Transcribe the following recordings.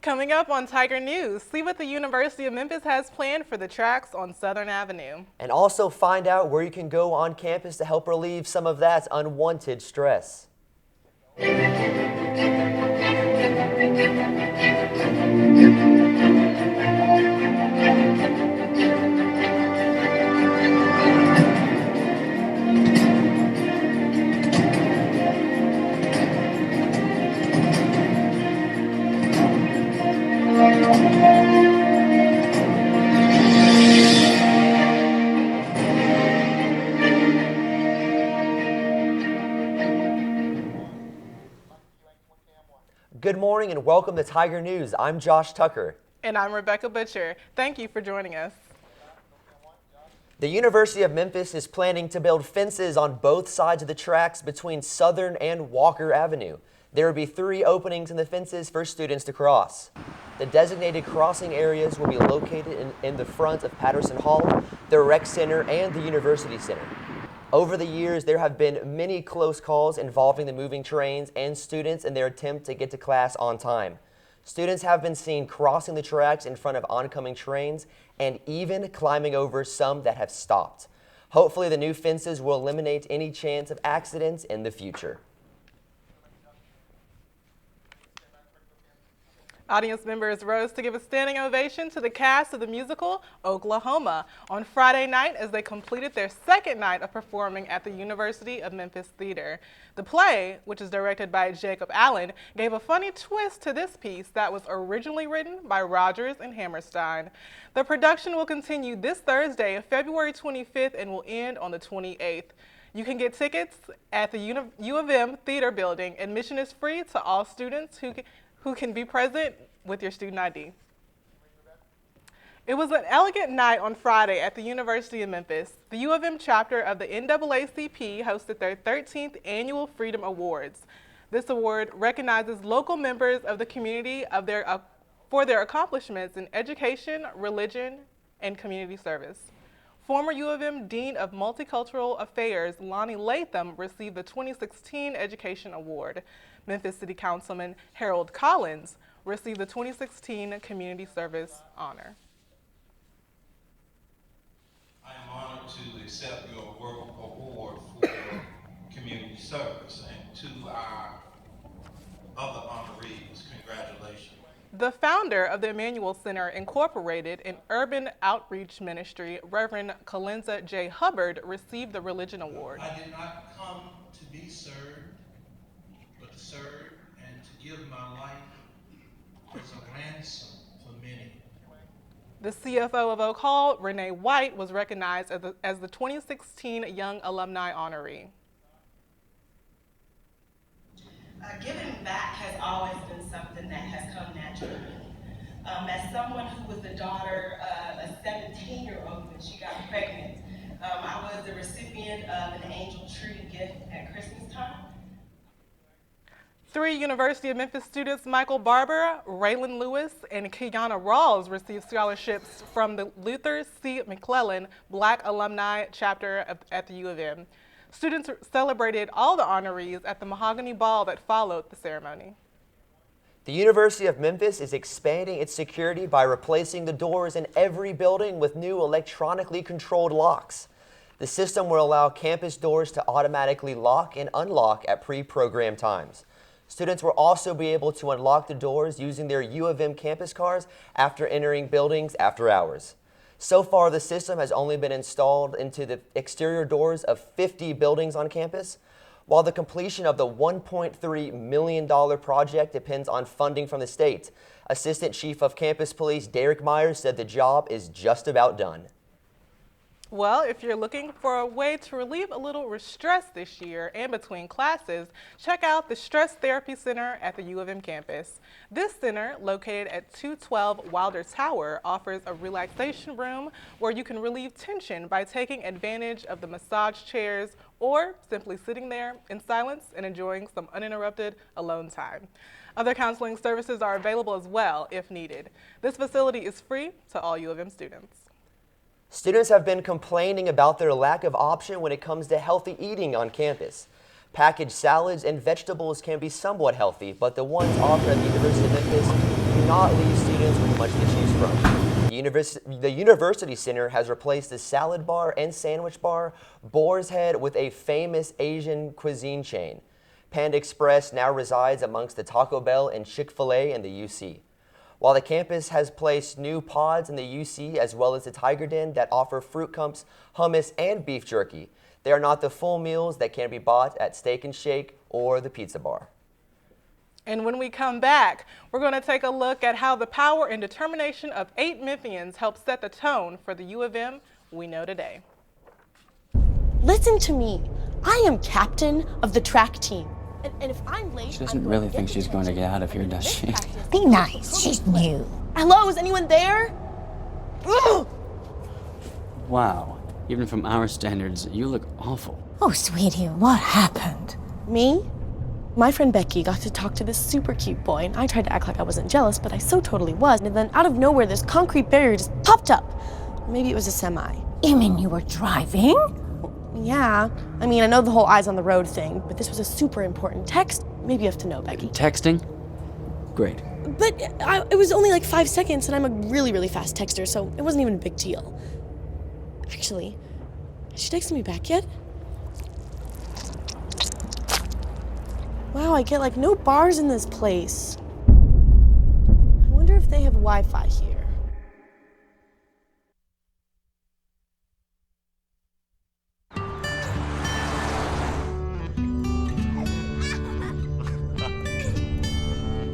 Coming up on Tiger News, see what the University of Memphis has planned for the tracks on Southern Avenue. And also find out where you can go on campus to help relieve some of that unwanted stress. Good morning and welcome to Tiger News. I'm Josh Tucker. And I'm Rebecca Butcher. Thank you for joining us. The University of Memphis is planning to build fences on both sides of the tracks between Southern and Walker Avenue. There will be 3 openings in the fences for students to cross. The designated crossing areas will be located in the front of Patterson Hall, the Rec Center, and the University Center. Over the years, there have been many close calls involving the moving trains and students in their attempt to get to class on time. Students have been seen crossing the tracks in front of oncoming trains and even climbing over some that have stopped. Hopefully, the new fences will eliminate any chance of accidents in the future. Audience members rose to give a standing ovation to the cast of the musical Oklahoma on Friday night as they completed their second night of performing at the University of Memphis Theater. The play, which is directed by Jacob Allen, gave a funny twist to this piece that was originally written by Rogers and Hammerstein. The production will continue this Thursday, February 25th, and will end on the 28th. You can get tickets at the U of M Theater Building. Admission is free to all students who can be present with your student ID. It was an elegant night on Friday at the University of Memphis. The U of M chapter of the NAACP hosted their 13th Annual Freedom Awards. This award recognizes local members of the community for their accomplishments in education, religion, and community service. Former U of M Dean of Multicultural Affairs, Lonnie Latham, received the 2016 Education Award. Memphis City Councilman Harold Collins received the 2016 Community Service Honor. I am honored to accept your award for community service, and to our other honorees, congratulations. The founder of the Emmanuel Center Incorporated, an urban outreach ministry, Reverend Colenza J. Hubbard, received the Religion Award. I did not come to be served, but to serve and to give my life as a ransom for many. The CFO of Oak Hall, Renee White, was recognized as the 2016 Young Alumni Honoree. Giving back has always been something that has come naturally. As someone who was the daughter of a 17-year-old when she got pregnant, I was the recipient of an angel tree gift at Christmas time. 3 University of Memphis students, Michael Barber, Raylan Lewis, and Kiana Rawls, received scholarships from the Luther C. McClellan Black Alumni Chapter at the U of M. Students celebrated all the honorees at the Mahogany Ball that followed the ceremony. The University of Memphis is expanding its security by replacing the doors in every building with new electronically controlled locks. The system will allow campus doors to automatically lock and unlock at pre-programmed times. Students will also be able to unlock the doors using their U of M campus cards after entering buildings after hours. So far, the system has only been installed into the exterior doors of 50 buildings on campus. While the completion of the $1.3 million project depends on funding from the state, Assistant Chief of Campus Police Derek Myers said the job is just about done. Well, if you're looking for a way to relieve a little stress this year and between classes, check out the Stress Therapy Center at the U of M campus. This center, located at 212 Wilder Tower, offers a relaxation room where you can relieve tension by taking advantage of the massage chairs or simply sitting there in silence and enjoying some uninterrupted alone time. Other counseling services are available as well if needed. This facility is free to all U of M students. Students have been complaining about their lack of option when it comes to healthy eating on campus. Packaged salads and vegetables can be somewhat healthy, but the ones offered at the University of Memphis do not leave students with much to choose from. The University Center has replaced the salad bar and sandwich bar Boar's Head with a famous Asian cuisine chain. Panda Express now resides amongst the Taco Bell and Chick-fil-A in the UC. While the campus has placed new pods in the UC as well as the Tiger Den that offer fruit cups, hummus, and beef jerky, they are not the full meals that can be bought at Steak and Shake or the Pizza Bar. And when we come back, we're going to take a look at how the power and determination of 8 Memphians helped set the tone for the U of M we know today. Listen to me. I am captain of the track team. And if I'm late, She doesn't really think she's going to get out of here, does she? Be nice, she's new. Hello, is anyone there? Ugh! Wow. Even from our standards, you look awful. Oh, sweetie, what happened? Me? My friend Becky got to talk to this super cute boy, and I tried to act like I wasn't jealous, but I so totally was. And then out of nowhere, this concrete barrier just popped up. Maybe it was a semi. You mean you were driving? Yeah. I mean, I know the whole eyes on the road thing, but this was a super important text. Maybe you have to know, Becky. Texting? Great. But it was only like 5 seconds, and I'm a really, really fast texter, so it wasn't even a big deal. Actually, has she texted me back yet? Wow, I get like no bars in this place. I wonder if they have Wi-Fi here.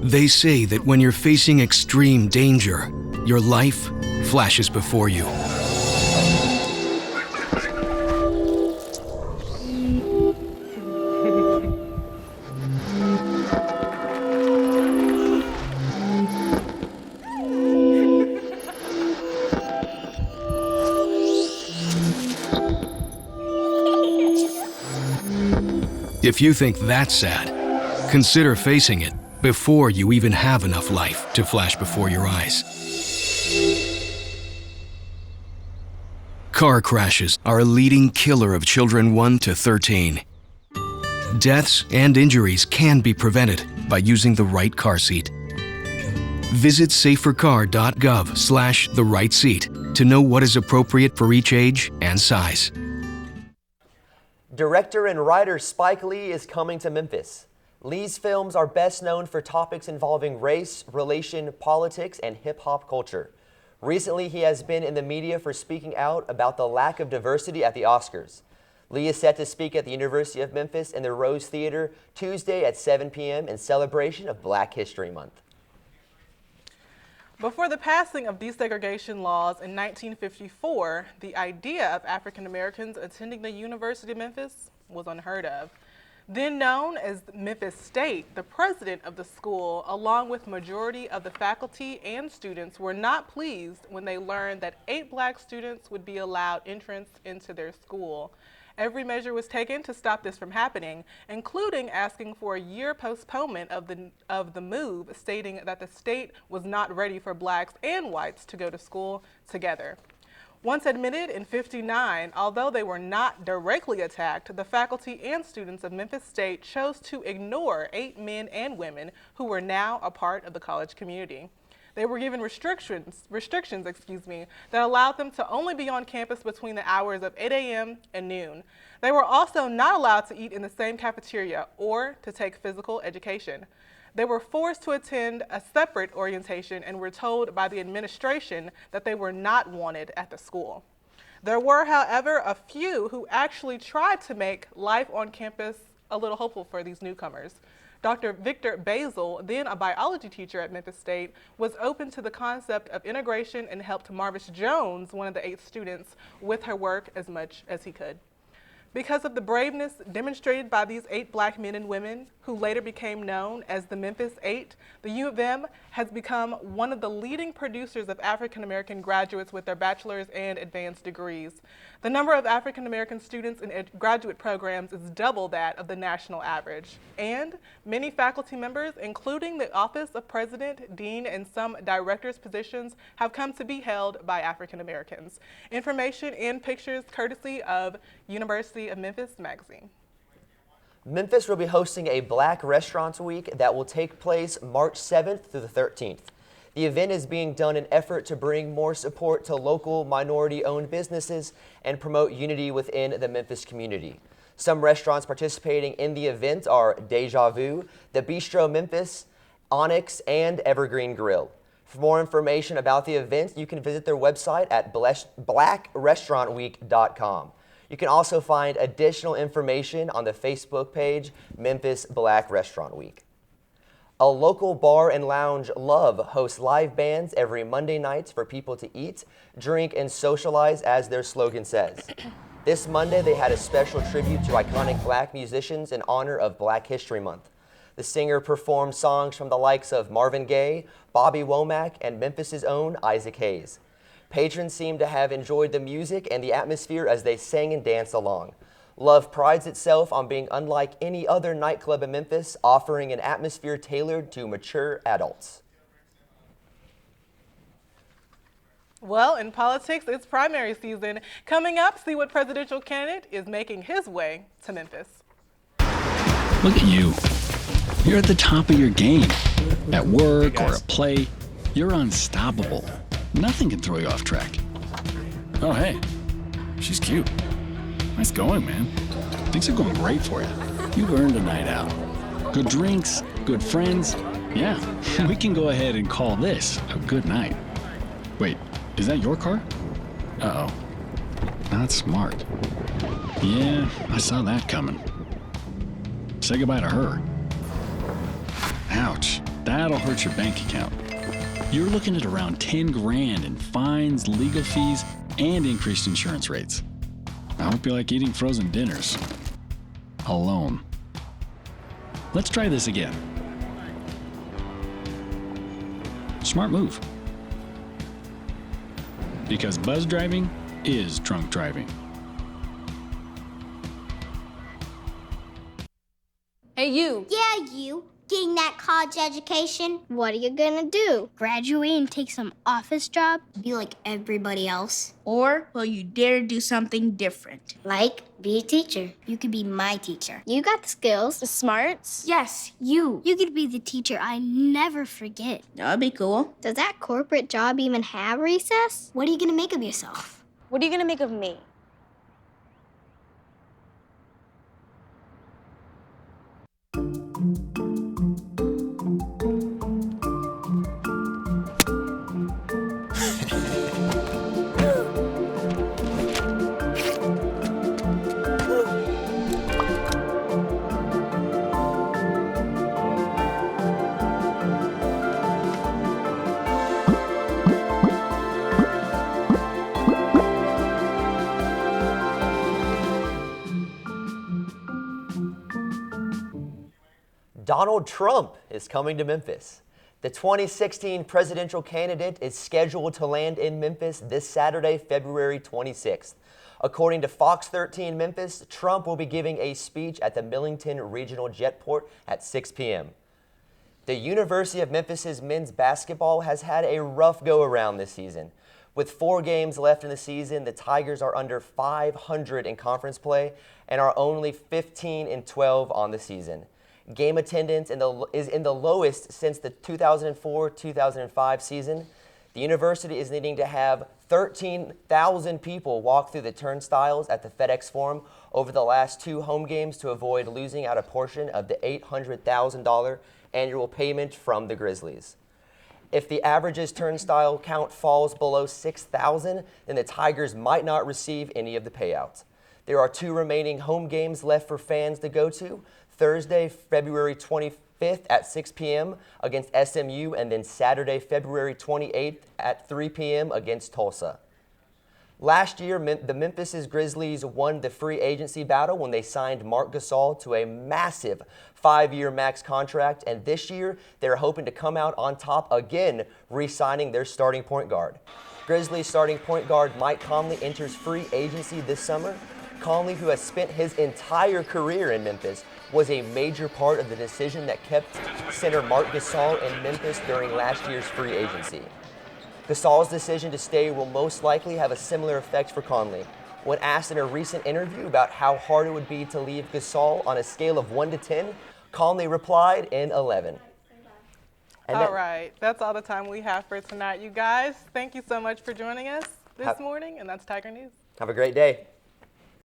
They say that when you're facing extreme danger, your life flashes before you. If you think that's sad, consider facing it before you even have enough life to flash before your eyes. Car crashes are a leading killer of children 1 to 13. Deaths and injuries can be prevented by using the right car seat. Visit safercar.gov/the-right-seat to know what is appropriate for each age and size. Director and writer Spike Lee is coming to Memphis. Lee's films are best known for topics involving race, relation, politics, and hip-hop culture. Recently, he has been in the media for speaking out about the lack of diversity at the Oscars. Lee is set to speak at the University of Memphis in the Rose Theater Tuesday at 7 p.m. in celebration of Black History Month. Before the passing of desegregation laws in 1954, the idea of African Americans attending the University of Memphis was unheard of. Then known as Memphis State, the president of the school, along with majority of the faculty and students, were not pleased when they learned that 8 Black students would be allowed entrance into their school. Every measure was taken to stop this from happening, including asking for a year postponement of the move, stating that the state was not ready for Blacks and whites to go to school together. Once admitted in '59, although they were not directly attacked, the faculty and students of Memphis State chose to ignore 8 men and women who were now a part of the college community. They were given restrictions, that allowed them to only be on campus between the hours of 8 a.m. and noon. They were also not allowed to eat in the same cafeteria or to take physical education. They were forced to attend a separate orientation and were told by the administration that they were not wanted at the school. There were, however, a few who actually tried to make life on campus a little hopeful for these newcomers. Dr. Victor Basil, then a biology teacher at Memphis State, was open to the concept of integration and helped Marvis Jones, one of the 8 students, with her work as much as he could. Because of the braveness demonstrated by these 8 Black men and women, who later became known as the Memphis 8, the U of M has become one of the leading producers of African American graduates with their bachelor's and advanced degrees. The number of African American students in graduate programs is double that of the national average. And many faculty members, including the office of president, dean, and some director's positions, have come to be held by African Americans. Information and pictures courtesy of University of Memphis magazine. Memphis will be hosting a Black Restaurants Week that will take place March 7th through the 13th. The event is being done in an effort to bring more support to local minority-owned businesses and promote unity within the Memphis community. Some restaurants participating in the event are Deja Vu, The Bistro Memphis, Onyx, and Evergreen Grill. For more information about the event, you can visit their website at blackrestaurantweek.com. You can also find additional information on the Facebook page, Memphis Black Restaurant Week. A local bar and lounge, Love, hosts live bands every Monday nights for people to eat, drink, and socialize, as their slogan says. This Monday, they had a special tribute to iconic Black musicians in honor of Black History Month. The singer performed songs from the likes of Marvin Gaye, Bobby Womack, and Memphis's own Isaac Hayes. Patrons seemed to have enjoyed the music and the atmosphere as they sang and danced along. Love prides itself on being unlike any other nightclub in Memphis, offering an atmosphere tailored to mature adults. Well, in politics, it's primary season. Coming up, see what presidential candidate is making his way to Memphis. Look at you. You're at the top of your game. At work or at play, you're unstoppable. Nothing can throw you off track. Oh, hey, she's cute. Nice going, man. Things are going great for you. You've earned a night out. Good drinks, good friends. Yeah, we can go ahead and call this a good night. Wait, is that your car? Uh-oh. Not smart. Yeah, I saw that coming. Say goodbye to her. Ouch, that'll hurt your bank account. You're looking at around 10 grand in fines, legal fees, and increased insurance rates. I hope you like eating frozen dinners. Alone. Let's try this again. Smart move. Because buzz driving is drunk driving. Hey, you. Yeah, you. Getting that college education? What are you gonna do? Graduate and take some office job? Be like everybody else? Or will you dare do something different? Like, be a teacher. You could be my teacher. You got the skills. The smarts? Yes, you. You could be the teacher I never forget. That'd be cool. Does that corporate job even have recess? What are you gonna make of yourself? What are you gonna make of me? Donald Trump is coming to Memphis. The 2016 presidential candidate is scheduled to land in Memphis this Saturday, February 26th. According to Fox 13 Memphis, Trump will be giving a speech at the Millington Regional Jetport at 6 p.m. The University of Memphis's men's basketball has had a rough go-around this season. With 4 games left in the season, the Tigers are under 500 in conference play and are only 15-12 on the season. Game attendance is in the lowest since the 2004-2005 season. The university is needing to have 13,000 people walk through the turnstiles at the FedEx Forum over the last 2 home games to avoid losing out a portion of the $800,000 annual payment from the Grizzlies. If the average's turnstile count falls below 6,000, then the Tigers might not receive any of the payouts. There are 2 remaining home games left for fans to go to. Thursday, February 25th at 6 p.m. against SMU, and then Saturday, February 28th at 3 p.m. against Tulsa. Last year, the Memphis Grizzlies won the free agency battle when they signed Marc Gasol to a massive 5-year max contract, and this year they're hoping to come out on top again, re-signing their starting point guard. Grizzlies starting point guard Mike Conley enters free agency this summer. Conley, who has spent his entire career in Memphis, was a major part of the decision that kept center Marc Gasol in Memphis during last year's free agency. Gasol's decision to stay will most likely have a similar effect for Conley. When asked in a recent interview about how hard it would be to leave Gasol on a scale of 1 to 10, calmly replied in 11. All right, that's all the time we have for tonight, you guys. Thank you so much for joining us this morning, and that's Tiger News. Have a great day.